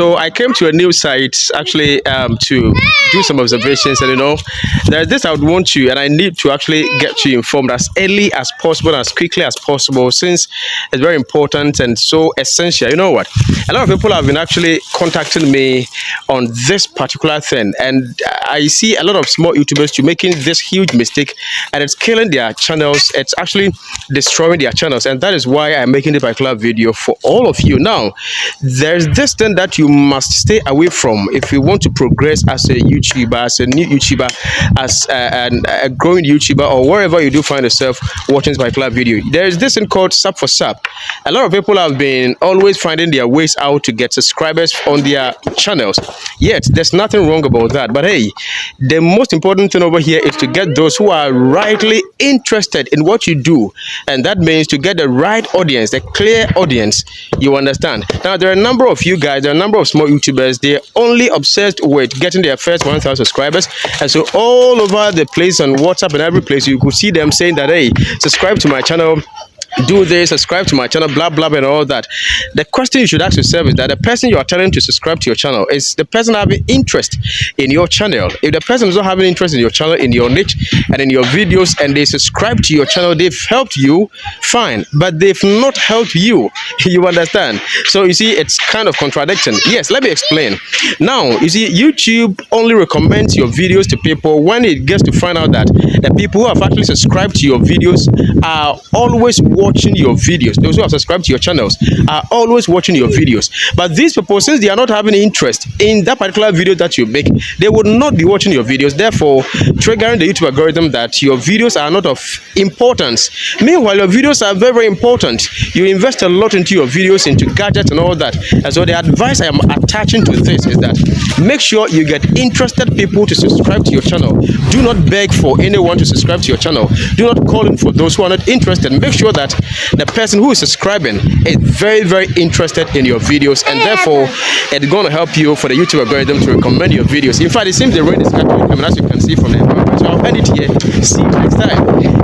So I came to a new site actually to do some observations, and there's this I would want you, and I need to actually get you informed as early as possible, as quickly as possible, since it's very important and so essential. You know what? A lot of people have been actually contacting me on this particular thing, and I see a lot of small YouTubers to making this huge mistake, and it's killing their channels. It's actually destroying their channels, and that is why I'm making this particular video for all of you. Now, there's this thing that you must stay away from if you want to progress as a YouTuber, as a new YouTuber, as a growing YouTuber, or wherever you do find yourself watching this particular video. There is this thing called sub for sub. A lot of people have been always finding their ways out to get subscribers on their channels. Yet, there's nothing wrong about that. But hey, the most important thing over here is to get those who are rightly interested in what you do. And that means to get the right audience, the clear audience. You understand? Now, there are a number of you guys, there are a number of small YouTubers, they're only obsessed with getting their first 1,000 subscribers. And so all over the place on WhatsApp and every place, you could see them saying that, hey, subscribe to my channel, do this, subscribe to my channel, blah blah and all that. The question you should ask yourself is that the person you are telling to subscribe to your channel, is the person having interest in your channel? If the person is not having interest in your channel, in your niche and in your videos, and they subscribe to your channel, they've helped you, fine, but they've not helped you. You understand? So you see, it's kind of contradicting. Yes, let me explain. Now, you see, YouTube only recommends your videos to people when it gets to find out that the people who have actually subscribed to your videos are always watching your videos. Those who have subscribed to your channels are always watching your videos. But these people, since they are not having interest in that particular video that you make, they would not be watching your videos, therefore triggering the YouTube algorithm that your videos are not of importance. Meanwhile, your videos are very, very important. You invest a lot into your videos, into gadgets and all that. And so the advice I am attaching to this is that make sure you get interested people to subscribe to your channel. Do not beg for anyone to subscribe to your channel. Do not call in for those who are not interested. Make sure that the person who is subscribing is very, very interested in your videos, and therefore it's going to help you for the YouTube algorithm to recommend your videos. In fact, it seems the rain is coming, as you can see from the environment. So I'll end it here. See you next time.